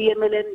PMLN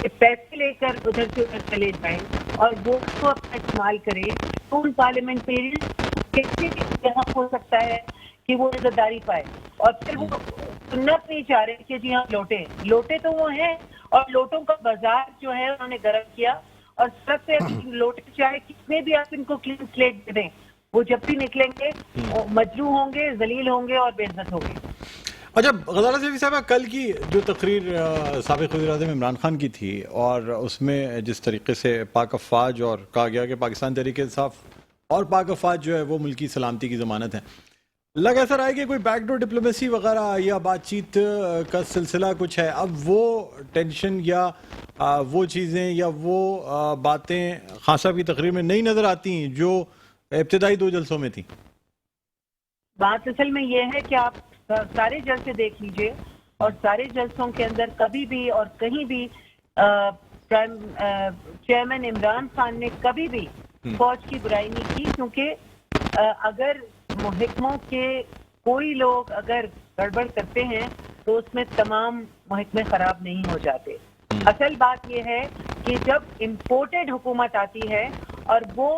کہ پیسے لے کر ادھر سے ادھر چلے جائیں اور ووٹ کو اپنا استعمال کریں، تو ان پارلیمنٹیرین کیسے یہاں ہو سکتا ہے کہ وہ عزتداری پائے؟ اور پھر وہ سنت نہیں چاہ رہے کہ جی ہاں لوٹے تو وہ ہیں، اور لوٹوں کا بازار جو ہے انہوں نے گرم کیا، اور سب سے لوٹے چاہے کتنے بھی آپ ان کو کلین سلیٹ دے دیں، وہ جب بھی نکلیں گے مجروح ہوں گے، ذلیل ہوں گے اور بے عزت ہوں گے۔ اچھا غزالہ سیفی صاحبہ، کل کی جو تقریر سابق وزیر اعظم عمران خان کی تھی، اور اس میں جس طریقے سے پاک افواج اور کہا گیا کہ پاکستان تحریک انصاف اور پاک افواج جو ہے وہ ملکی سلامتی کی ضمانت ہے، لگ ایسا رہا ہے کہ کوئی بیک ڈور ڈپلومیسی وغیرہ یا بات چیت کا سلسلہ کچھ ہے؟ اب وہ ٹینشن یا وہ چیزیں یا وہ باتیں خان صاحب کی تقریر میں نہیں نظر آتی ہیں جو ابتدائی 2 جلسوں میں تھیں؟ بات اصل میں یہ ہے کہ آپ سارے جلسے دیکھ لیجئے، اور سارے جلسوں کے اندر کبھی بھی اور کہیں بھی چیئرمین عمران خان نے کبھی بھی فوج کی برائی نہیں کی، کیونکہ اگر محکموں کے کوئی لوگ اگر گڑبڑ کرتے ہیں تو اس میں تمام محکمے خراب نہیں ہو جاتے۔ اصل بات یہ ہے کہ جب امپورٹڈ حکومت آتی ہے اور وہ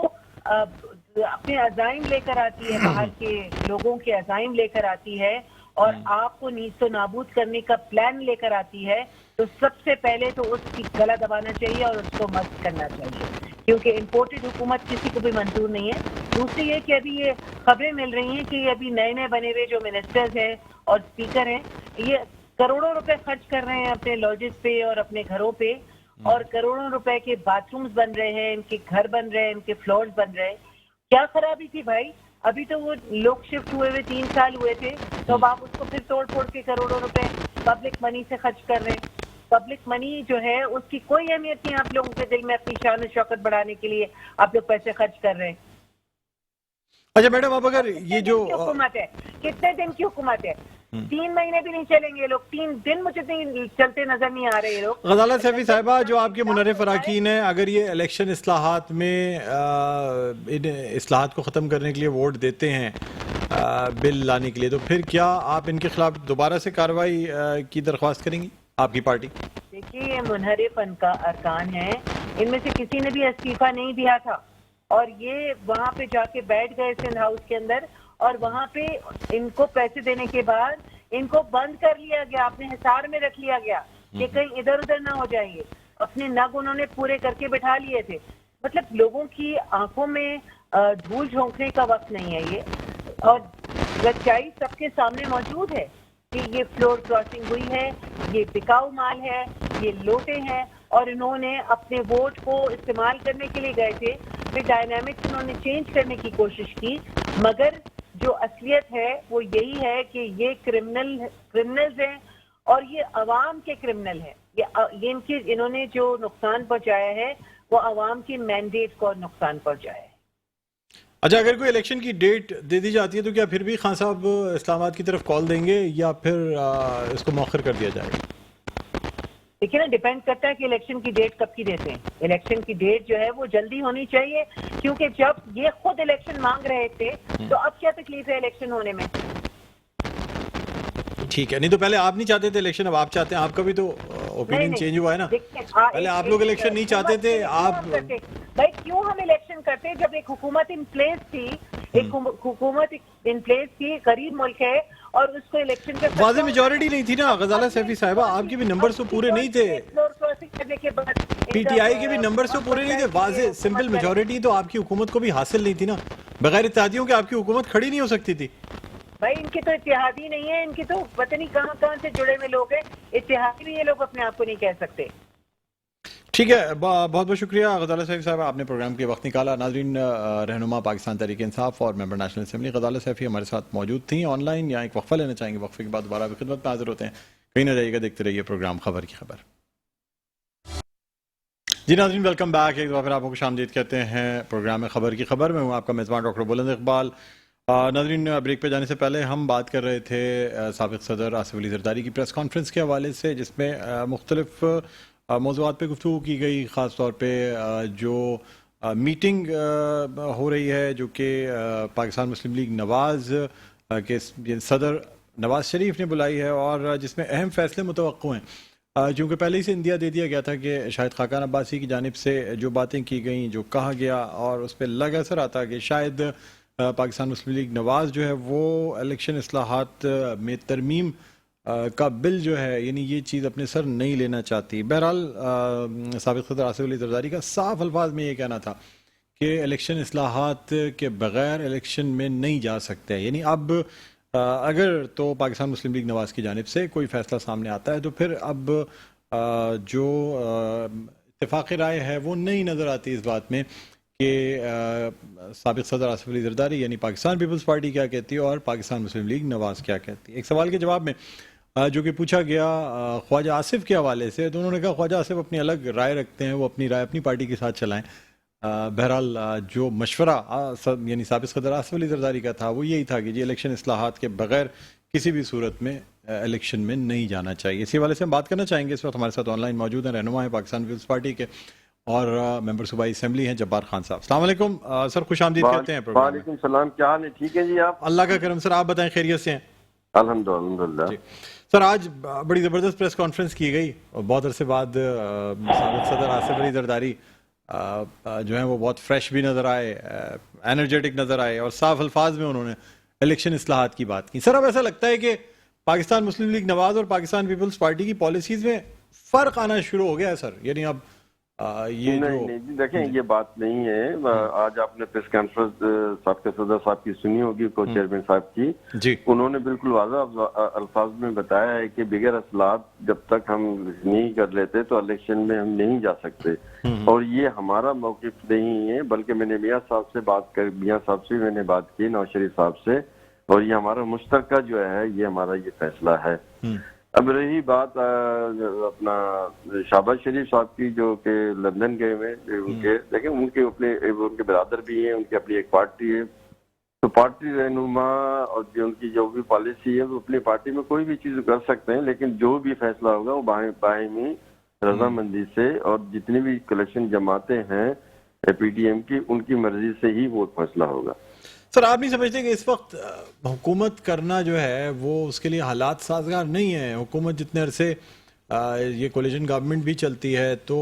اپنے عزائم لے کر آتی ہے، باہر کے لوگوں کے عزائم لے کر آتی ہے، اور آپ کو نیست و نابود کرنے کا پلان لے کر آتی ہے، تو سب سے پہلے تو اس کی گلا دبانا چاہیے اور اس کو مست کرنا چاہیے، کیونکہ امپورٹڈ حکومت کسی کو بھی منظور نہیں ہے۔ دوسری یہ کہ ابھی یہ خبریں مل رہی ہیں کہ یہ ابھی نئے نئے بنے ہوئے جو منسٹرز ہیں اور اسپیکر ہیں، یہ کروڑوں روپے خرچ کر رہے ہیں اپنے لاجز پہ اور اپنے گھروں پہ، اور کروڑوں روپے کے باتھ رومز بن رہے ہیں، ان کے گھر بن رہے ہیں، ان کے فلورز بن رہے ہیں۔ کیا خرابی تھی بھائی؟ ابھی تو وہ لوگ شفٹ ہوئے 3 سال ہوئے تھے، تو اب آپ اس کو پھر توڑ پھوڑ کے کروڑوں روپے پبلک منی سے خرچ کر رہے ہیں۔ پبلک منی جو ہے اس کی کوئی اہمیت نہیں آپ لوگوں کے دل میں، اپنی شان و شوکت بڑھانے کے لیے آپ لوگ پیسے خرچ کر رہے ہیں۔ اچھا میڈم، اب اگر یہ جو حکومت ہے، کتنے دن کی حکومت ہے؟ 3 مہینے بھی نہیں چلیں گے لوگ، 3 دن مجھے نہیں چلتے نظر نہیں آ رہے یہ لوگ۔ غزالہ سیفی صاحبہ، جو آپ کے منرف اراکین ہیں، اگر یہ الیکشن اصلاحات میں ان اصلاحات کو ختم کرنے کے لیے ووٹ دیتے ہیں بل لانے کے لیے، تو پھر کیا آپ ان کے خلاف دوبارہ سے کارروائی کی درخواست کریں گی، آپ کی پارٹی؟ دیکھیے، یہ منحرف ارکان ہیں، ان میں سے کسی نے بھی استعفیٰ نہیں دیا تھا، اور یہ وہاں پہ جا کے بیٹھ گئے سندھ ہاؤس کے اندر، اور وہاں پہ ان کو پیسے دینے کے بعد ان کو بند کر لیا گیا، اپنے حصار میں رکھ لیا گیا کہ کہیں ادھر ادھر نہ ہو جائیں گے۔ اپنے نگ انہوں نے پورے کر کے بٹھا لیے تھے۔ مطلب لوگوں کی آنکھوں میں دھول جھونکنے کا وقت نہیں ہے یہ، اور سچائی سب کے سامنے موجود ہے کہ یہ فلور کراسنگ ہوئی ہے، یہ بکاؤ مال ہے، یہ لوٹے ہیں، اور انہوں نے اپنے ووٹ کو استعمال کرنے کے لیے گئے تھے، پھر ڈائنامکس انہوں نے چینج کرنے کی کوشش کی، مگر جو اصلیت ہے وہ یہی ہے کہ یہ کرمنلز ہیں، اور یہ عوام کے کرمنل ہیں۔ یہ انہوں نے جو نقصان پہنچایا ہے وہ عوام کی مینڈیٹ کو نقصان پہنچایا ہے۔ اچھا، اگر کوئی الیکشن کی ڈیٹ دے دی جاتی ہے تو کیا پھر بھی خان صاحب اسلام آباد کی طرف کال دیں گے، یا پھر اس کو مؤخر کر دیا جائے گا؟ دیکھیے نا، ڈیپینڈ کرتا ہے کہ الیکشن کی ڈیٹ کب کی دیتے ہیں۔ الیکشن کی ڈیٹ جو ہے وہ جلدی ہونی چاہیے، کیونکہ جب یہ خود الیکشن مانگ رہے تھے تو اب کیا تکلیف ہے الیکشن ہونے میں؟ ٹھیک ہے، نہیں تو پہلے آپ نہیں چاہتے تھے الیکشن، اب آپ چاہتے ہیں، آپ کا بھی تو اوپینین چینج ہوا ہے نا۔ پہلے آپ لوگ الیکشن نہیں چاہتے تھے، آپ بھائی کیوں ہم الیکشن کرتے جب ایک حکومت ان پلیس تھی، ایک حکومت ان پلیس تھی، غریب ملک ہے، اور اس کو الیکشن کا واضح میجورٹی نہیں تھی نا غزالہ سیفی صاحبہ، آپ کے بھی نمبرز تو پورے نہیں تھے، پی ٹی آئی کے بھی نمبرز تو پورے نہیں تھے، واضح سمپل میجورٹی تو آپ کی حکومت کو بھی حاصل نہیں تھی نا، بغیر اتحادیوں کے آپ کی حکومت کھڑی نہیں ہو سکتی تھی۔ بھائی ان کی تو اتحادی نہیں ہے، ان کی تو پتہ نہیں کہاں سے جڑے ہوئے لوگ ہیں، اتحادی بھی یہ لوگ اپنے آپ کو نہیں کہہ سکتے۔ ٹھیک ہے، بہت بہت شکریہ غزالہ سیفی صاحب، آپ نے پروگرام کے وقت نکالا۔ ناظرین، رہنما پاکستان تحریک انصاف اور ممبر نیشنل اسمبلی غزالہ سیفی ہمارے ساتھ موجود تھیں آن لائن۔ یہاں ایک وقفہ لینا چاہیں گے، وقفے کے بعد دوبارہ بھی خدمت میں حاضر ہوتے ہیں، کہیں نہ جائیے گا، دیکھتے رہیے پروگرام خبر کی خبر۔ جی ناظرین، ویلکم بیک، ایک بار پھر آپ کو خوش آمدید کہتے ہیں پروگرام خبر کی خبر میں، ہوں آپ کا میزبان ڈاکٹر بلند اقبال۔ ناظرین، بریک پہ جانے سے پہلے ہم بات کر رہے تھے سابق صدر آصف علی زرداری کی پریس کانفرنس کے حوالے سے، جس میں مختلف موضوعات پہ گفتگو کی گئی، خاص طور پہ جو میٹنگ ہو رہی ہے جو کہ پاکستان مسلم لیگ نواز کے صدر نواز شریف نے بلائی ہے، اور جس میں اہم فیصلے متوقع ہیں۔ چونکہ پہلے ہی سے اندیا دے دیا گیا تھا کہ شاید خاقان عباسی کی جانب سے جو باتیں کی گئیں، جو کہا گیا، اور اس پہ لگ اثر آتا کہ شاید پاکستان مسلم لیگ نواز جو ہے وہ الیکشن اصلاحات میں ترمیم کا بل جو ہے، یعنی یہ چیز اپنے سر نہیں لینا چاہتی. بہرحال سابق صدر آصف علی زرداری کا صاف الفاظ میں یہ کہنا تھا کہ الیکشن اصلاحات کے بغیر الیکشن میں نہیں جا سکتے. یعنی اب اگر تو پاکستان مسلم لیگ نواز کی جانب سے کوئی فیصلہ سامنے آتا ہے تو پھر اب جو اتفاق رائے ہے وہ نہیں نظر آتی اس بات میں کہ سابق صدر آصف علی زرداری یعنی پاکستان پیپلز پارٹی کیا کہتی ہے اور پاکستان مسلم لیگ نواز کیا کہتی ہے. ایک سوال کے جواب میں جو کہ پوچھا گیا خواجہ آصف کے حوالے سے، تو انہوں نے کہا خواجہ آصف اپنی الگ رائے رکھتے ہیں، وہ اپنی رائے اپنی پارٹی کے ساتھ چلائیں. بہرحال جو مشورہ یعنی سابق صدر آصف علی زرداری کا تھا وہ یہی تھا کہ الیکشن اصلاحات کے بغیر کسی بھی صورت میں الیکشن میں نہیں جانا چاہیے. اسی حوالے سے ہم بات کرنا چاہیں گے. اس وقت ہمارے ساتھ آن لائن موجود ہیں، رہنما ہیں پاکستان پیپلز پارٹی کے اور ممبر صوبائی اسمبلی ہیں جبار خان صاحب. السلام علیکم سر، خوش آمدید کہتے ہیں پروگرام میں. وعلیکم السلام، کیا حال ہے؟ ٹھیک ہے جی آپ؟ اللہ کا کرم. سر آپ بتائیں، خیریت سے ہیں؟ الحمدللہ. سر آج بڑی زبردست پریس کانفرنس کی گئی اور بہت عرصے بعد سابق صدر آصف علی زرداری جو ہیں وہ بہت فریش بھی نظر آئے، انرجیٹک نظر آئے اور صاف الفاظ میں انہوں نے الیکشن اصلاحات کی بات کی. سر اب ایسا لگتا ہے کہ پاکستان مسلم لیگ نواز اور پاکستان پیپلز پارٹی کی پالیسیز میں فرق آنا شروع ہو گیا ہے سر. یعنی اب یہ نہیں دیکھیں، یہ بات نہیں ہے. آج آپ نے پریس کانفرنس سابق صدر صاحب کی سنی ہوگی، کو چیئرمین صاحب کی. جی، انہوں نے بالکل واضح الفاظ میں بتایا ہے کہ بغیر اصلاحات جب تک ہم نہیں کر لیتے تو الیکشن میں ہم نہیں جا سکتے. اور یہ ہمارا موقف نہیں ہے، بلکہ میں نے میاں صاحب سے میں نے بات کی، نواز شریف صاحب سے، اور یہ ہمارا مشترکہ جو ہے یہ ہمارا یہ فیصلہ ہے. اب رہی بات اپنا شہباز شریف صاحب کی جو کہ لندن گئے ہوئے، دیکھیں ان کے برادر بھی ہیں، ان کی اپنی ایک پارٹی ہے، تو پارٹی رہنما اور ان کی جو بھی پالیسی ہے وہ اپنی پارٹی میں کوئی بھی چیز کر سکتے ہیں، لیکن جو بھی فیصلہ ہوگا وہ باہمی رضامندی سے، اور جتنی بھی کلیکشن جماعتیں ہیں پی ٹی ایم کی، ان کی مرضی سے ہی وہ فیصلہ ہوگا. سر آپ نہیں سمجھتے کہ اس وقت حکومت کرنا جو ہے وہ اس کے لیے حالات سازگار نہیں ہیں؟ حکومت جتنے عرصے یہ کولیشن گورنمنٹ بھی چلتی ہے تو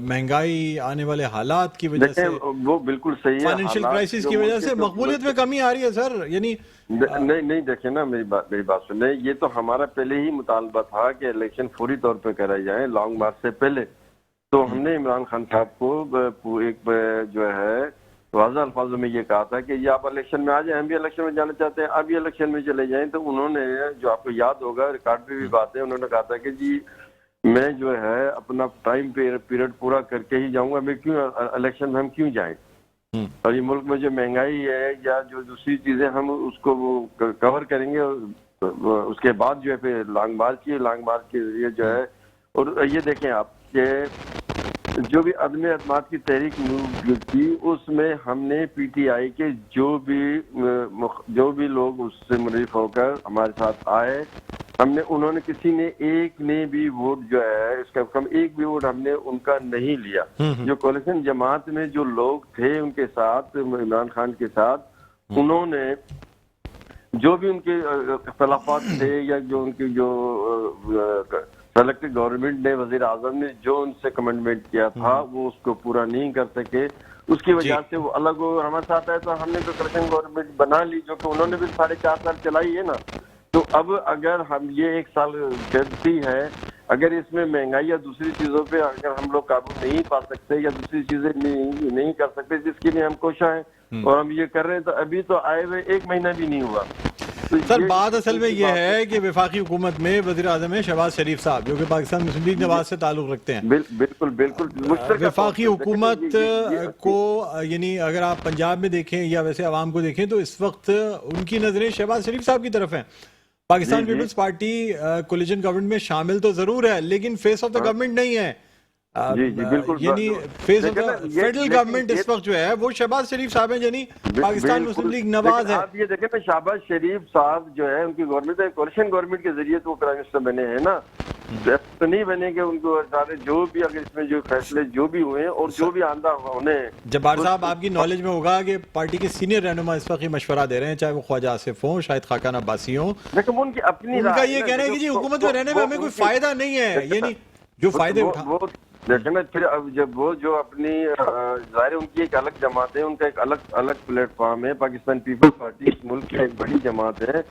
مہنگائی، آنے والے حالات کی وجہ سے، وہ بالکل صحیح ہے، فائنینشیل کرائسس کی وجہ سے مقبولیت میں کمی آ رہی ہے سر. یعنی نہیں دیکھیں نا، میری بات سنیں. یہ تو ہمارا پہلے ہی مطالبہ تھا کہ الیکشن فوری طور پہ کرائے جائیں لانگ مارچ سے پہلے. تو ہم نے عمران خان صاحب کو ایک جو ہے واضح الفاظوں میں یہ کہا تھا کہ یہ آپ الیکشن میں آ جائیں، ہم بھی الیکشن میں جانا چاہتے ہیں، آپ بھی الیکشن میں چلے جائیں. تو انہوں نے، جو آپ کو یاد ہوگا ریکارڈ پہ بھی بات ہے، انہوں نے کہا تھا کہ جی میں جو ہے اپنا ٹائم پیریڈ پورا کر کے ہی جاؤں گا، میں کیوں الیکشن میں ہم کیوں جائیں. اور یہ ملک میں جو مہنگائی ہے یا جو دوسری چیزیں ہم اس کو وہ کور کریں گے، اس کے بعد جو ہے پھر لانگ مارچ کے ذریعے جو ہے. اور یہ دیکھیں آپ کہ جو بھی عدم اعتماد کی تحریک تھی اس میں ہم نے پی ٹی آئی کے جو بھی لوگ اس سے منحرف ہو کر ہمارے ساتھ آئے، انہوں نے کسی نے ایک نے بھی ووٹ جو ہے، اس کا کم ایک بھی ووٹ ہم نے ان کا نہیں لیا. جو کولیشن جماعت میں جو لوگ تھے ان کے ساتھ، عمران خان کے ساتھ، انہوں نے جو بھی ان کے اختلافات تھے یا جو ان کی جو سلیکٹڈ گورنمنٹ نے، وزیر اعظم نے جو ان سے کمٹمنٹ کیا تھا وہ اس کو پورا نہیں کر سکے. اس کی وجہ سے وہ الگ ہمارے ساتھ آئے. تو ہم نے تو کلیکشن گورنمنٹ بنا لی، جو کہ انہوں نے بھی 4.5 سال چلائی ہے نا. تو اب اگر ہم یہ 1 سال چلتی ہے، اگر اس میں مہنگائی یا دوسری چیزوں پہ اگر ہم لوگ قابو نہیں پا سکتے یا دوسری چیزیں نہیں کر سکتے جس کے لیے ہم کوشاں ہیں اور ہم یہ کر رہے ہیں، تو ابھی تو آئے ہوئے 1 مہینہ بھی نہیں ہوا. سر بات اصل میں یہ ہے کہ وفاقی حکومت میں وزیر اعظم ہے شہباز شریف صاحب، جو کہ پاکستان مسلم لیگ نواز سے تعلق رکھتے ہیں. بالکل وفاقی حکومت کو، یعنی اگر آپ پنجاب میں دیکھیں یا ویسے عوام کو دیکھیں تو اس وقت ان کی نظریں شہباز شریف صاحب کی طرف ہیں. پاکستان پیپلز پارٹی کولیشن گورنمنٹ میں شامل تو ضرور ہے لیکن فیس آف دا گورنمنٹ نہیں ہے. جی جی بالکل یعنی فیس آف فیڈرل گورنمنٹ اس وقت جو ہے وہ شہباز شریف صاحب ہیں، یعنی پاکستان مسلم لیگ نواز ہے. آپ یہ دیکھیں نا، شہباز شریف صاحب جو ہے ان کی گورنمنٹ ہے، کولیشن گورنمنٹ کے ذریعے تو وہ پرائم منسٹر بنے ہیں نا. تو نہیں بنے کہ ان کو سارے جو بھی اگر اس میں جو فیصلے جو بھی ہوئے ہیں اور جو بھی آندہ ہونے ہیں. جبار صاحب آپ کی نالج میں ہوگا کہ پارٹی کے سینئر رہنما اس وقت یہ مشورہ دے رہے ہیں، چاہے وہ خواجہ آصف ہوں، شاہد خاقان عباسی ہوں، لیکن ان کی اپنی ان کا یہ کہنا ہے کہ جی حکومت میں رہنے میں ہمیں کوئی فائدہ نہیں ہے، یعنی جو فائدے اٹھا دیکھیں نا پھر اب جب وہ جو اپنی ظاہر ان کی ایک الگ جماعت ہے، ان کا ایک الگ پلیٹ فارم ہے. پاکستان پیپلز پارٹی اس ملک کی ایک بڑی جماعت ہے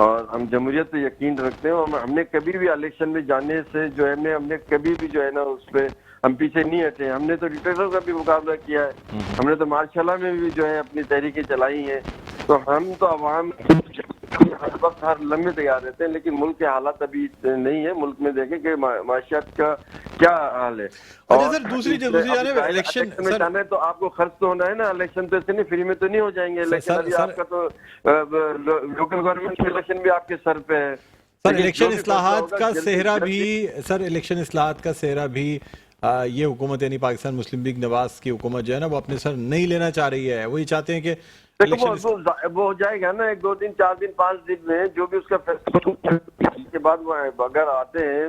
اور ہم جمہوریت پہ یقین رکھتے ہیں. اور ہم نے کبھی بھی الیکشن میں جانے سے جو ہے ہم نے کبھی بھی جو ہے نا اس پہ ہم پیچھے نہیں ہٹے. ہم نے تو ڈکٹیٹر کا بھی مقابلہ کیا ہے، ہم نے تو مارشاء اللہ میں بھی جو ہے اپنی تحریکیں چلائی ہیں. تو ہم تو عوام ہر وقت ہر لمحے تیار رہتے ہیں، لیکن ملک کے حالات ابھی نہیں ہے. ملک میں دیکھیں کہ معاشیات کا کیا حال ہے. اور سر دوسری جانب الیکشن میں جانا ہے تو آپ کو خرچ تو ہونا ہے نا. الیکشن تو ایسے نہیں فری میں تو نہیں ہو جائیں گے. لیکن ابھی آپ کا تو لوکل گورنمنٹ کے الیکشن بھی آپ کے سر پہ ہے. سر الیکشن اصلاحات کا صحرا بھی یہ حکومت یعنی پاکستان مسلم لیگ نواز کی حکومت جو ہے نا وہ اپنے سر نہیں لینا چاہ رہی ہے. وہ یہ چاہتے ہیں کہ وہ ہو جائے گا نا 1 2 3 4 دن 5 دن میں جو بھی اس کا فیصلہ کے بعد وہ اگر آتے ہیں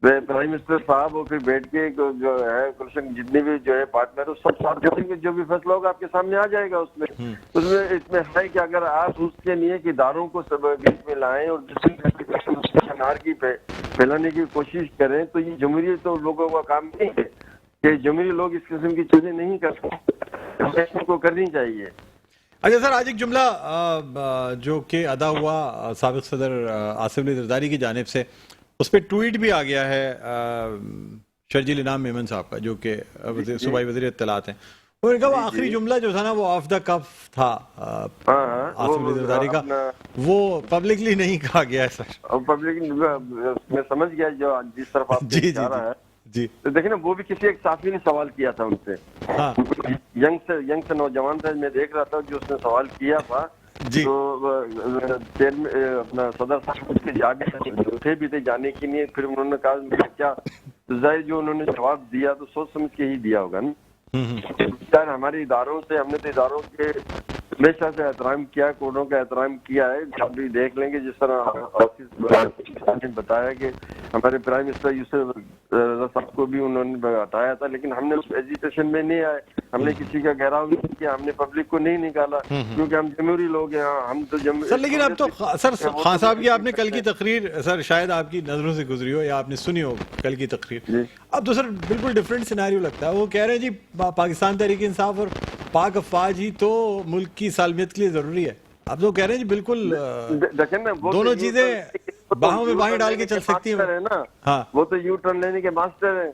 پرائم منسٹر صاحب، وہ پھر بیٹھ کے جو ہے جتنے بھی جو ہے پارٹنر سب ساتھ جو بھی فیصلہ ہوگا آپ کے سامنے آ جائے گا. اس میں ہے کہ اگر آپ اس کے لیے کہ اداروں کو سب بیچ میں لائیں اور کی پھیلانے کی کوشش کریں تو یہ جمہوریت تو لوگوں کا کام نہیں ہے کہ جمہوری لوگ اس قسم کی چیزیں نہیں کرتے، کو کرنی چاہیے. اچھا سر، آج ایک جملہ جو کہ ادا ہوا سابق صدر آصف علی زرداری کی جانب سے، اس پہ ٹویٹ بھی آ گیا ہے شرجیل انعام میمن صاحب کا جو کہ صوبائی وزیر اطلاعات ہیں. انہوں نے کہا وہ آخری جملہ جو تھا نا وہ آف دا کف تھا آصف علی زرداری کا، وہ پبلکلی نہیں کہا گیا ہے سر. پبلکلی میں سمجھ گیا جو جس طرف آپ جا رہا ہے. جی دیکھیں نا، وہ بھی کسی ایک صحافی نے سوال کیا تھا ان سے، ینگ سے نوجوان تھا، میں دیکھ رہا تھا جو اس نے سوال کیا تھا. تو اپنا صدر صاحب کے جاگے بھی تھے جانے کے لیے. پھر انہوں نے کہا کیا ظاہر جو انہوں نے جواب دیا تو سوچ سمجھ کے ہی دیا ہوگا نا. ہمارے اداروں سے ہم نے تو اداروں کے ہمیشہ سے احترام کیا، کوڈوں کا احترام کیا ہے. آپ بھی دیکھ لیں گے جس طرح آفس نے بتایا کہ ہمارے پرائم منسٹر یوسف رضا صاحب کو بھی انہوں نے ہٹایا تھا، لیکن ہم نے اس ایجیٹیشن میں نہیں آئے، ہم نے کسی کا گھیراؤ نہیں کیا، ہم نے پبلک کو نہیں نکالا کیونکہ ہم جمہوری لوگ ہیں. ہم تو سر لیکن اب تو سر خان صاحب کی آپ نے کل کی تقریر سر شاید آپ کی نظروں سے گزری ہو یا آپ نے سنی ہو کل کی تقریر، اب تو سر بالکل ڈفرینٹ سینیریو لگتا ہے. وہ کہہ رہے ہیں جی پاکستان تحریک انصاف اور پاک افواج ہی تو ملک کی سالمیت کے لیے ضروری ہے. اب تو کہہ رہے ہیں جی بالکل دونوں چیزیں باہوں میں باہیں ڈال کے چل سکتی ہیں نا. وہ تو یو ٹرن لینے کے ماسٹر ہیں.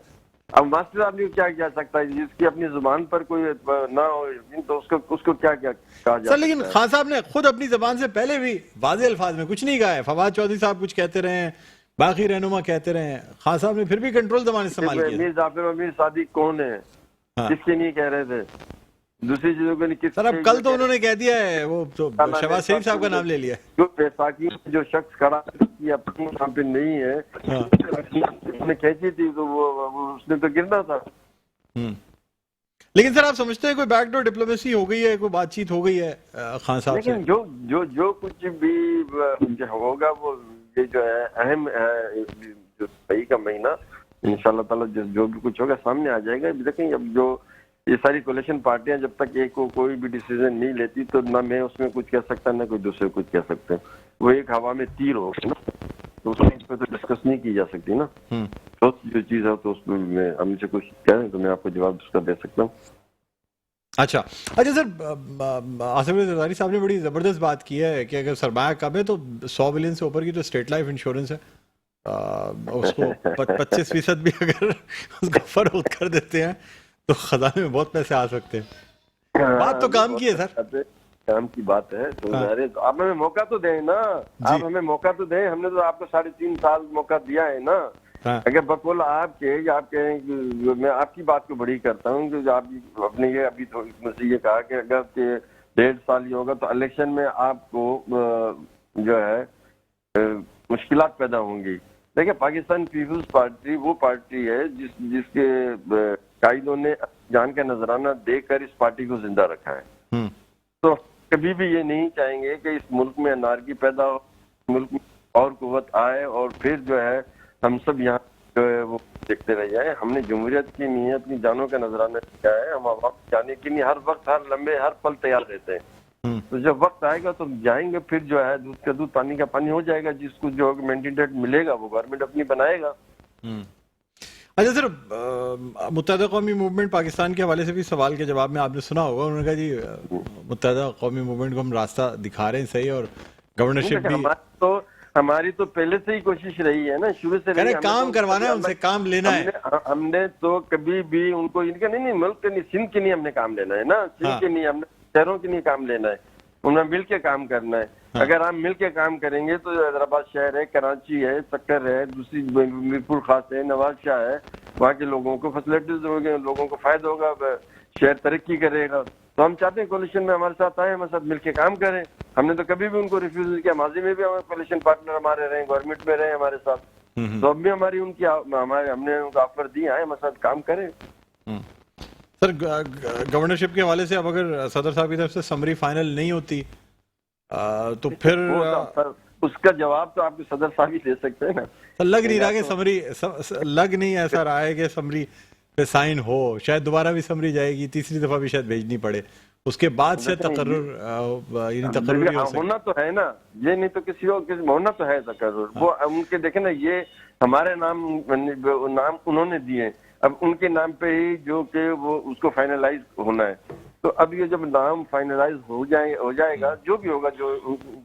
اب ماسٹر آدمی کیا کہہ سکتا ہے جس کی اپنی زبان پر کوئی نہ ہو تو اس کو کیا کہا جائے. سر لیکن خان صاحب نے خود اپنی زبان سے پہلے بھی واضح الفاظ میں کچھ نہیں کہا ہے. فواد چودھری صاحب کچھ کہتے رہے ہیں، باقی رہنما کہتے رہے ہیں، خان صاحب نے پھر بھی کنٹرول زبان استعمال کیا. امیر ظافر امیر صادق کون ہے، کس کے نہیں کہہ رہے تھے، دوسری چیزوں کے لیے. سر اب کل تو انہوں نے کہہ دیا ہے، وہ تو شہباز شریف صاحب کا نام لے لیا. جو بیساکھی جو شخص کھڑا اپنی یہاں پہ نہیں ہے، اس نے کھینچی تھی تو وہ اس نے تو گرنا تھا. لیکن سر آپ سمجھتے ہیں کوئی بیک ڈور ڈپلومیسی ہو گئی ہے، کوئی بات چیت ہو گئی ہے خان صاحب سے؟ لیکن جو کچھ بھی ہوگا وہ یہ جو ہے اہم ہے، جو صحیح کا مہینہ انشاءاللہ تعالی جو بھی کچھ ہوگا سامنے آ جائے گا. دیکھیں اب جو یہ ساری کولیشن پارٹیاں جب تک ایک کو کوئی بھی ڈیسیزن نہیں لیتی تو نہ میں اس میں کچھ کہہ سکتا نہ کوئی دوسرے کچھ کہہ سکتے. وہ ایک ہوا میں تیر ہوگا نا، تو اس پہ تو ڈسکس نہیں کی جا سکتی نا. جو چیز ہے تو اس میں ہم سے کچھ کہیں تو میں آپ کو جواب اس کا دے سکتا ہوں. اچھا سر، آصف علی زرداری صاحب نے بڑی زبردست بات کی ہے کہ اگر سرمایہ کم ہے تو 100 بلین سے اوپر کی جو اسٹیٹ لائف انشورنس ہے اس کو 25% بھی اگر اس کو فروخت کر دیتے ہیں تو خزانے میں بہت پیسے آ سکتے ہیں. بات تو کام کی ہے سر، کام کی بات ہے. تو آپ ہمیں موقع تو دیں نا، آپ ہمیں موقع تو دیں. ہم نے تو آپ کو 3.5 سال موقع دیا ہے نا. اگر بقول آپ کے یا آپ کہیں کہ میں آپ کی بات کو بڑی کرتا ہوں کہ آپ اپنے یہ ابھی تو مجھے یہ کہا کہ اگر 1.5 سال یہ ہوگا تو الیکشن میں آپ کو جو ہے مشکلات پیدا ہوں گی. دیکھیں پاکستان پیپلز پارٹی وہ پارٹی ہے جس کے قائدوں نے جان کا نذرانہ دے کر اس پارٹی کو زندہ رکھا ہے. تو کبھی بھی یہ نہیں چاہیں گے کہ اس ملک میں انارکی پیدا ہو, ملک میں اور قوت آئے اور پھر جو ہے ہم سب یہاں جو ہے وہ دیکھتے رہ جائیں. ہم نے جمہوریت کی نہیں ہے, اپنی جانوں کا نذرانہ دیا ہے. ہم عوام جانے کے لیے ہر وقت, ہر لمحے, ہر پل تیار رہتے ہیں. تو جب وقت آئے گا تو جائیں گے, پھر جو ہے دودھ کا دودھ پانی کا پانی ہو جائے گا. جس کو جو مینڈیٹ ملے گا وہ گورنمنٹ اپنی بنائے گا. اچھا سر, متحدہ قومی موومنٹ پاکستان کے حوالے سے بھی سوال کے جواب میں آپ نے سنا ہوگا, انہوں نے کہا جی متحدہ قومی موومنٹ کو ہم راستہ دکھا رہے ہیں صحیح, اور گورنرشپ بھی ہماری تو پہلے سے ہی کوشش رہی ہے نا, شروع سے رہی. کام کروانا ہے, ان سے کام لینا ہے. ہم نے تو کبھی بھی ان کو نہیں ملک کے نہیں, سندھ کے نہیں ہم نے کام لینا ہے نا, سندھ کے نہیں, ہم نے شہروں کے نہیں کام لینا ہے, انہیں مل کے کام کرنا ہے. اگر ہم مل کے کام کریں گے تو حیدرآباد شہر ہے, کراچی ہے, سکر ہے, دوسری میرپور خاص ہے, نواز شاہ ہے, وہاں کے لوگوں کو فیسلٹیز ہوگی, لوگوں کو فائدہ ہوگا, شہر ترقی کرے گا. تو ہم چاہتے ہیں کولیشن میں ہمارے ساتھ آئے, ہمارے ساتھ مل کے کام کریں. ہم نے تو کبھی بھی ان کو ریفیوز نہیں کیا, ماضی میں بھی ہمارے کولیشن پارٹنر ہمارے رہے, گورنمنٹ میں رہے ہمارے ساتھ. تو اب بھی ہماری ان کی ہم نے ان کو آفر دیا ہے, ہمارے ساتھ کام کریں. سر گورنرشپ کے حوالے سے اب اگر صدر صاحب کی طرف سے سمری فائنل نہیں ہوتی تو پھر اس کا جواب تو آپ کے صدر صاحب ہی دے سکتے ہیں نا. لگ نہیں رہا کہ سمری, لگ نہیں ایسا رہا ہے کہ سمری پہ سائن ہو. شاید دوبارہ بھی سمری جائے گی, تیسری دفعہ بھی شاید بھیجنی پڑے, اس کے بعد سے تقرر ہونا تو ہے نا, یہ نہیں تو کسی اور ہونا تو ہے تقرر. وہ ان کے دیکھیں نا, یہ ہمارے نام انہوں نے دیے, اب ان کے نام پہ ہی جو کہ وہ اس کو فائنلائز ہونا ہے. تو اب یہ جب نام فائنلائز ہو جائے گا, جو بھی ہوگا جو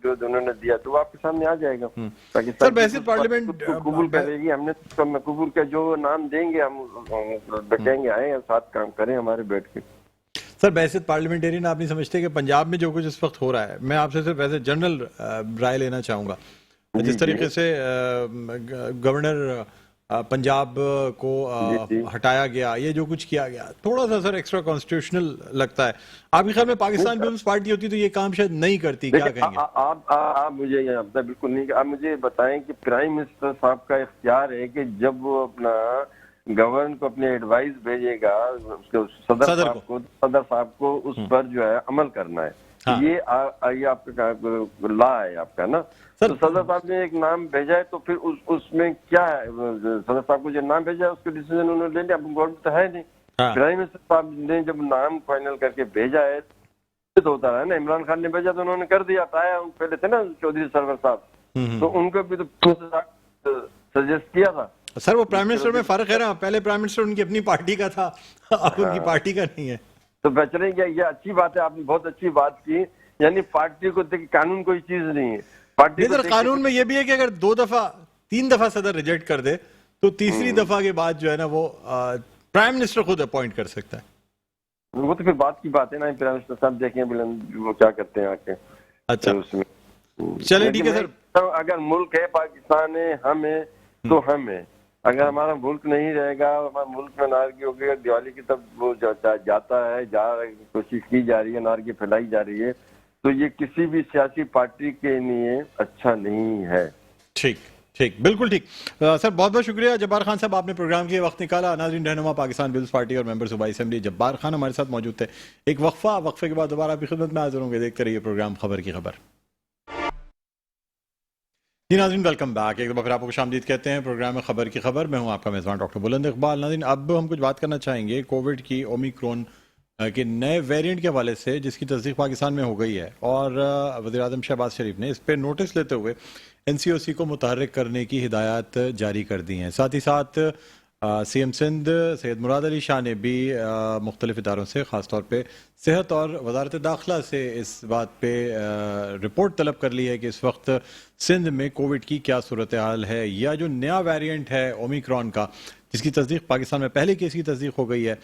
انہوں نے دیا تو وہ آپ کے سامنے آ جائے گا. پاکستان پارلیمنٹ قبول کرے گی, ہم نے قبول کیا, جو نام دیں گے ہم کہیں گے آئیں ساتھ کام کریں ہمارے بیٹھ کے. سر بحثیت پارلیمنٹرین آپ نہیں سمجھتے کہ پنجاب میں جو کچھ اس وقت ہو رہا ہے, میں آپ سے صرف ایسے جنرل رائے لینا چاہوں گا, جس طریقے سے گورنر پنجاب کو ہٹایا گیا, یہ جو کچھ کیا گیا, تھوڑا سا سر ایکسٹرا کانسٹیٹیوشنل لگتا ہے. آپ کے خیال میں پاکستان پیپلز پارٹی ہوتی تو یہ کام شاید نہیں کرتی, کیا کہیں گے آپ؟ مجھے یہ بالکل نہیں, آپ مجھے بتائیں کہ پرائم منسٹر صاحب کا اختیار ہے کہ جب وہ اپنا گورنر کو اپنے ایڈوائز بھیجے گا صدر صاحب کو اس پر جو ہے عمل کرنا ہے. یہ آپ کا لا ہے آپ کا نا. تو صدر صاحب نے ایک نام بھیجا ہے, تو پھر اس میں کیا ہے, صدر صاحب کو جو نام بھیجا ہے اس کا ڈیسیژن انہوں نے لے لیا. اب گورنمنٹ تو ہے نہیں, پرائم منسٹر صاحب نے جب نام فائنل کر کے بھیجا ہے تو ہوتا ہے نا. عمران خان نے بھیجا تو انہوں نے کر دیا, پہلے تھے نا چودھری سرور صاحب, تو ان کو بھی تو سجیسٹ کیا تھا. سر وہ پرائم منسٹر میں فرق ہے نا, پہلے پرائم منسٹر ان کی اپنی پارٹی کا تھا, اب ان کی پارٹی کا نہیں ہے. تو بچنے کیا, یہ اچھی بات ہے, آپ نے بہت اچھی بات کی. یعنی پارٹی کو قانون کوئی چیز نہیں ہے. پارٹی سر قانون میں یہ بھی ہے کہ اگر 3 دفعہ صدر ریجیکٹ کر دے تو تیسری دفعہ کے بعد جو ہے نا وہ پرائم منسٹر خود اپوائنٹ کر سکتا ہے. وہ تو پھر بات کی بات ہے نا, پرائم منسٹر صاحب دیکھیں وہ کیا کرتے ہیں آ کے. اچھا چلے ٹھیک ہے سر. اگر ملک ہے پاکستان ہے, ہم ہے تو ہم ہے. اگر ہمارا ملک نہیں رہے گا, ہمارا ملک میں نارکی ہوگی, دیوالی کی طرف وہ جاتا ہے, کوشش کی جا رہی ہے, نارکی پھیلائی جا رہی ہے, تو یہ کسی بھی سیاسی پارٹی کے لیے اچھا نہیں ہے. ٹھیک بالکل ٹھیک. سر بہت بہت شکریہ جبار خان صاحب, آپ نے پروگرام کے وقت نکالا. ناظرین, رہنما پاکستان پیپلز پارٹی اور ممبر صوبائی اسمبلی جبار خان ہمارے ساتھ موجود تھے. ایک وقفے کے بعد دوبارہ آپ کی خدمت میں حاضر ہوں گے. دیکھتے رہیے پروگرام خبر کی خبر. جی ناظرین, ویلکم بیک. ایک دفعہ پھر آپ کو خوش آمدید کہتے ہیں پروگرام میں خبر کی خبر. میں ہوں آپ کا میزبان ڈاکٹر بلند اقبال. ناظرین, اب ہم کچھ بات کرنا چاہیں گے کووڈ کی اومیکرون کے نئے ویریئنٹ کے حوالے سے, جس کی تصدیق پاکستان میں ہو گئی ہے, اور وزیر اعظم شہباز شریف نے اس پہ نوٹس لیتے ہوئے NCOC کو متحرک کرنے کی ہدایات جاری کر دی ہیں. ساتھ ہی ساتھ CM سندھ سید مراد علی شاہ نے بھی مختلف اداروں سے, خاص طور پہ صحت اور وزارت داخلہ سے, اس بات پہ رپورٹ طلب کر لی ہے کہ اس وقت سندھ میں کووڈ کی کیا صورتحال ہے, یا جو نیا ویریئنٹ ہے اومیکرون کا, جس کی تصدیق پاکستان میں پہلے کیس کی تصدیق ہو گئی ہے,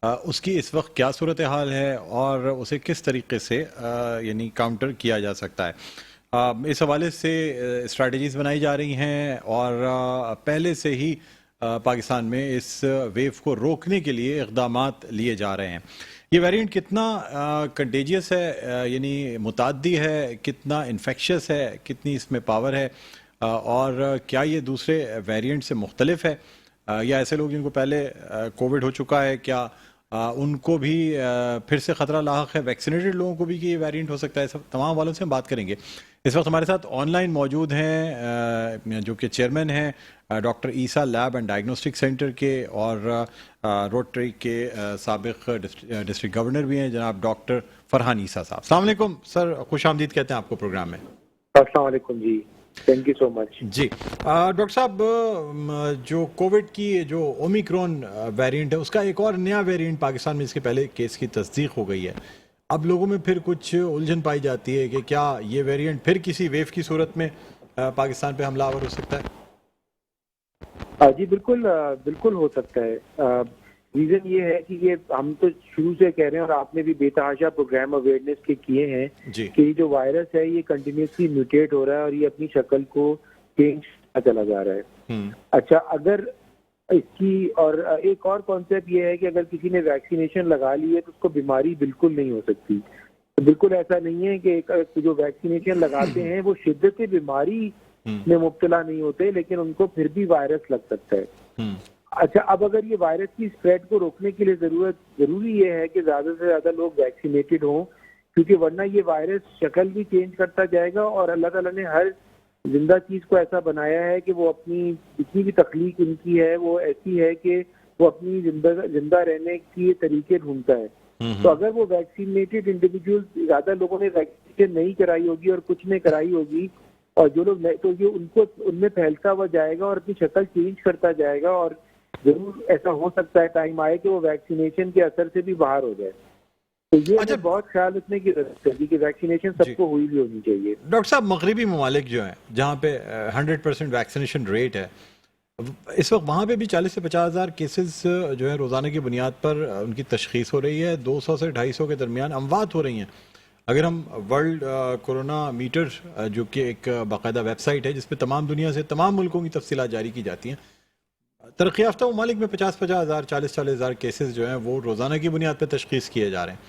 اس کی اس وقت کیا صورتحال ہے اور اسے کس طریقے سے یعنی کاؤنٹر کیا جا سکتا ہے. اس حوالے سے اسٹریٹجیز بنائی جا رہی ہیں, اور پہلے سے ہی پاکستان میں اس ویو کو روکنے کے لیے اقدامات لیے جا رہے ہیں. یہ ویریئنٹ کتنا کنٹیجیس ہے, یعنی متعدی ہے, کتنا انفیکشس ہے, کتنی اس میں پاور ہے, اور کیا یہ دوسرے ویریئنٹ سے مختلف ہے یا ایسے لوگ جن کو پہلے کووڈ ہو چکا ہے کیا ان کو بھی پھر سے خطرہ لاحق ہے؟ ویکسینیٹڈ لوگوں کو بھی کہ یہ ویریئنٹ ہو سکتا ہے؟ سب تمام والوں سے ہم بات کریں گے. اس وقت ہمارے ساتھ آن لائن موجود ہیں جو کہ چیئرمین ہیں doctor Isa lab and diagnostic centre کے اور روٹری کے سابق ڈسٹرکٹ گورنر بھی ہیں جناب ڈاکٹر فرحان عیسیٰ صاحب. السلام علیکم سر، خوش آمدید کہتے ہیں آپ کو پروگرام میں. السلام علیکم جی، تھینک یو سو مچ. جی ڈاکٹر صاحب، جو کووڈ کی جو اومیکرون ویریئنٹ ہے اس کا ایک اور نیا ویریئنٹ پاکستان میں اس کے پہلے کیس کی تصدیق ہو گئی ہے. اب لوگوں میں پھر کچھ الجھن پائی جاتی ہے کہ کیا یہ ویریئنٹ پھر کسی ویو کی صورت میں پاکستان پہ حملہ آور ہو سکتا ہے؟ جی بالکل بالکل ہو سکتا ہے. ریزن یہ ہے کہ یہ ہم تو شروع سے کہہ رہے ہیں اور آپ نے بھی بے تحاشا پروگرام اویئرنیس کے کیے ہیں کہ یہ جو وائرس ہے یہ کنٹینیوسلی میوٹیٹ ہو رہا ہے اور یہ اپنی شکل کو چینج چلا جا رہا ہے. اچھا، اگر اس کی اور ایک اور کانسیپٹ یہ ہے کہ اگر کسی نے ویکسینیشن لگا لی ہے تو اس کو بیماری بالکل نہیں ہو سکتی. بالکل ایسا نہیں ہے کہ جو ویکسینیشن لگاتے ہیں وہ شدت بیماری میں مبتلا نہیں ہوتے لیکن ان کو پھر بھی وائرس لگ سکتا ہے. اچھا، اب اگر یہ وائرس کی اسپریڈ کو روکنے کے لیے ضروری یہ ہے کہ زیادہ سے زیادہ لوگ ویکسینیٹڈ ہوں، کیونکہ ورنہ یہ وائرس شکل بھی چینج کرتا جائے گا اور اللہ تعالیٰ نے ہر زندہ چیز کو ایسا بنایا ہے کہ وہ اپنی جتنی بھی تخلیق ان کی ہے وہ ایسی ہے کہ وہ اپنی زندہ رہنے کے طریقے ڈھونڈتا ہے. تو اگر وہ ویکسینیٹڈ انڈیویجول، زیادہ لوگوں نے ویکسینیشن نہیں کرائی ہوگی اور کچھ نے کرائی ہوگی اور جو لوگ تو یہ ان میں پھیلتا ہوا جائے گا اور اپنی شکل چینج کرتا جائے گا اور ضرور ایسا ہو سکتا ہے ٹائم آئے کہ وہ ویکسینیشن کے اثر سے بھی باہر ہو جائے. تو یہ ہمیں بہت خیال رکھنے کی ضرورت ہے کہ ویکسینیشن سب کو ہوئی بھی ہونی چاہیے. ڈاکٹر صاحب، مغربی ممالک جو ہیں جہاں پہ 100% ویکسینیشن ریٹ ہے، اس وقت وہاں پہ بھی 40 سے 50 ہزار کیسز جو ہے روزانہ کی بنیاد پر ان کی تشخیص ہو رہی ہے. 200 سے 250 کے درمیان اموات ہو رہی ہیں. اگر ہم ورلڈ کورونا میٹر جو کہ ایک باقاعدہ ویب سائٹ ہے جس پہ تمام دنیا سے تمام ملکوں کی تفصیلات جاری کی جاتی ہیں، ترقی یافتہ ممالک میں 50 ہزار 40 ہزار کیسز جو ہیں وہ روزانہ کی بنیاد پہ تشخیص کیے جا رہے ہیں.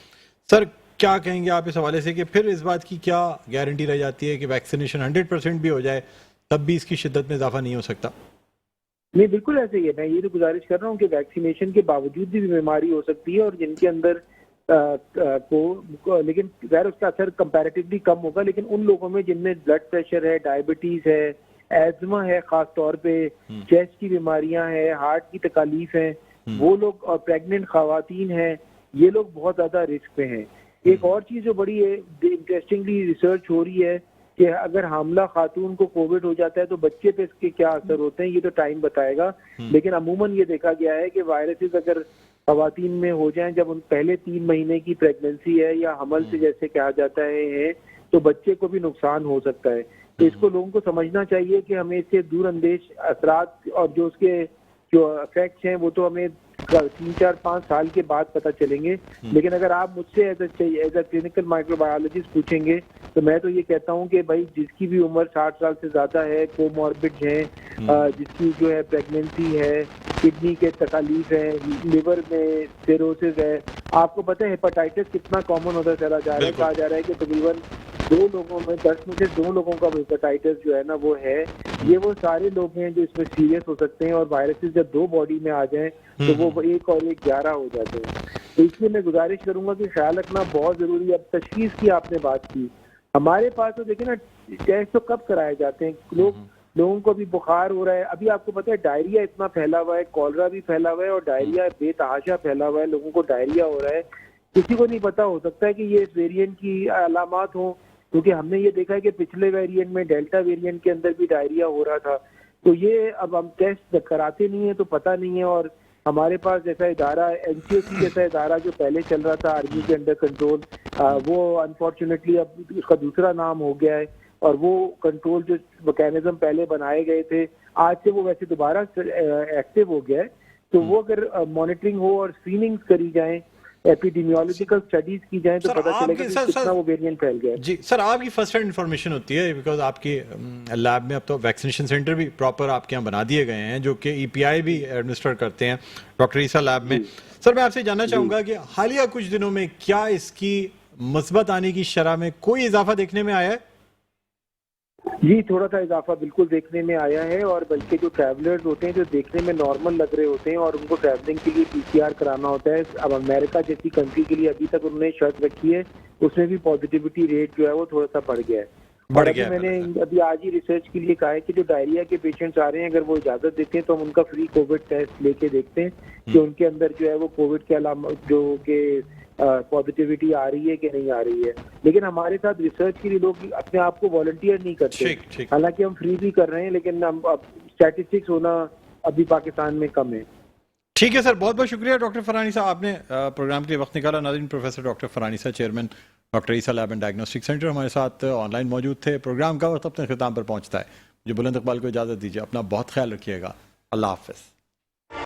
سر، کیا کہیں گے آپ اس حوالے سے کہ پھر اس بات کی کیا گارنٹی رہ جاتی ہے کہ ویکسینیشن 100% بھی ہو جائے تب بھی اس کی شدت میں اضافہ نہیں ہو سکتا؟ نہیں، بالکل ایسے ہی ہے. میں یہ تو گزارش کر رہا ہوں کہ ویکسینیشن کے باوجود بھی بیماری ہو سکتی ہے اور جن کے اندر لیکن ظاہر اس کا اثر کمپیریٹیولی کم ہوگا، لیکن ان لوگوں میں جن میں بلڈ پریشر ہے، ڈائبٹیز ہے، ایزما ہے، خاص طور پہ چیسٹ کی بیماریاں ہیں، ہارٹ کی تکالیف ہیں، وہ لوگ اور پریگننٹ خواتین ہیں، یہ لوگ بہت زیادہ رسک پہ ہیں. ایک اور چیز جو بڑی انٹرسٹنگلی ریسرچ ہو رہی ہے کہ اگر حاملہ خاتون کو کووڈ ہو جاتا ہے تو بچے پہ اس کے کیا اثر ہوتے ہیں، یہ تو ٹائم بتائے گا. لیکن عموماً یہ دیکھا گیا ہے کہ وائرسز اگر خواتین میں ہو جائیں جب ان پہلے 3 مہینے کی پریگننسی ہے یا حمل سے جیسے کہا جاتا ہے تو بچے کو بھی نقصان ہو سکتا ہے. تو اس کو لوگوں کو سمجھنا چاہیے کہ ہمیں اس سے دور اندیش اثرات اور جو اس کے جو افیکٹس ہیں وہ تو ہمیں 3 4 5 سال کے بعد پتہ چلیں گے. لیکن اگر آپ مجھ سے as a clinical micro biologist پوچھیں گے تو میں تو یہ کہتا ہوں کہ بھائی جس کی بھی عمر 60 سال سے زیادہ ہے، کوموربڈ ہیں، جس کی جو ہے پریگننسی ہے، کڈنی کے تکالیف ہیں، لیور میں سیروسز ہے. آپ کو پتہ ہے ہیپاٹائٹس کتنا کامن ہوتا چلا جا رہا ہے. کہا جا رہا ہے کہ تقریباً 2 لوگوں میں 10 میں سے 2 لوگوں کا ہیپاٹائٹس جو ہے نا وہ ہے. یہ وہ سارے لوگ ہیں جو اس میں سیریس ہو سکتے ہیں اور وائرسز جب 2 باڈی میں آ جائیں تو وہ 1 اور 1 11 ہو جاتے ہیں. تو اس لیے میں گزارش کروں گا کہ خیال رکھنا بہت ضروری ہے. اب تشخیص کی آپ نے بات کی، ہمارے پاس تو دیکھیں نا ٹیسٹ تو کب کرائے جاتے ہیں، لوگوں کو بھی بخار ہو رہا ہے. ابھی آپ کو پتہ ہے ڈائریا اتنا پھیلا ہوا ہے، کولرا بھی پھیلا ہوا ہے اور ڈائریا بے تحاشا پھیلا ہوا ہے. لوگوں کو ڈائریا ہو رہا ہے. کسی کو نہیں پتا، ہو سکتا ہے کہ یہ ویریئنٹ کی علامات ہوں، کیونکہ ہم نے یہ دیکھا ہے کہ پچھلے ویریئنٹ میں ڈیلٹا ویریئنٹ کے اندر بھی ڈائریا ہو رہا تھا. تو یہ اب ہم ٹیسٹ کراتے نہیں ہیں تو پتہ نہیں ہے. اور ہمارے پاس جیسا ادارہ NCOC جیسا ادارہ جو پہلے چل رہا تھا آرمی کے انڈر کنٹرول، وہ انفارچونیٹلی اب اس کا دوسرا نام ہو گیا ہے اور وہ کنٹرول جو میکینزم پہلے بنائے گئے تھے آج سے وہ ویسے دوبارہ ایکٹیو ہو گیا ہے. تو وہ اگر مانیٹرنگ ہو اور اسکریننگ کری جائیں، ایپیڈیمیولوجیکل اسٹڈیز کی جائیں تو پتہ چلے گا کہ کتنا وہ ویریئنٹ پھیل گیا ہے. جی سر، آپ کی فرسٹ ہینڈ انفارمیشن ہوتی ہے بیکاز آپ کی لیب میں اب تو ویکسینیشن سینٹر بھی پراپر آپ کے یہاں بنا دیے گئے ہیں جو کہ EPI بھی ایڈمنسٹر کرتے ہیں ڈاکٹر عیسیٰ لیب میں. سر، میں آپ سے جاننا چاہوں گا کہ حالیہ کچھ دنوں میں کیا اس کی مثبت آنے کی شرح میں کوئی اضافہ دیکھنے میں آیا ہے؟ جی تھوڑا سا اضافہ بالکل دیکھنے میں آیا ہے، اور بلکہ جو ٹریولرز ہوتے ہیں جو دیکھنے میں نارمل لگ رہے ہوتے ہیں اور ان کو ٹریولنگ کے لیے PCR کرانا ہوتا ہے، اب امریکہ جیسی کنٹری کے لیے ابھی تک انہوں نے شرط رکھی ہے، اس میں بھی پازیٹیوٹی ریٹ جو ہے وہ تھوڑا سا بڑھ گیا ہے۔ بڑھ اور گیا ابھی ہے، میں نے ابھی آج ہی ریسرچ کے لیے کہا ہے کہ جو ڈائریا کے پیشنٹس آ رہے ہیں اگر وہ اجازت دیتے ہیں تو ہم ان کا فری کووڈ ٹیسٹ لے کے دیکھتے ہیں کہ ان کے اندر جو ہے وہ کووڈ کے علامات جو کہ پازیٹیوٹی آ رہی ہے کہ نہیں آ رہی ہے، لیکن ہمارے ساتھ ریسرچ کے لیے لوگ اپنے آپ کو والنٹیئر نہیں کرتے، ٹھیک۔ حالانکہ ہم فری بھی کر رہے ہیں، لیکن اب اسٹیٹسٹکس ہونا ابھی پاکستان میں کم ہے۔ ٹھیک ہے سر، بہت بہت شکریہ ڈاکٹر فرانی صاحب، آپ نے پروگرام کے لیے وقت نکالا۔ ناظرین، پروفیسر ڈاکٹر فرانی صاحب، chairman doctor Isa lab and diagnostic centre, ہمارے ساتھ آن لائن موجود تھے۔ پروگرام کا وقت اپنے اختتام پر پہنچتا ہے، مجھے بلند اقبال کو اجازت دیجیے، اپنا بہت خیال رکھیے گا، اللہ حافظ۔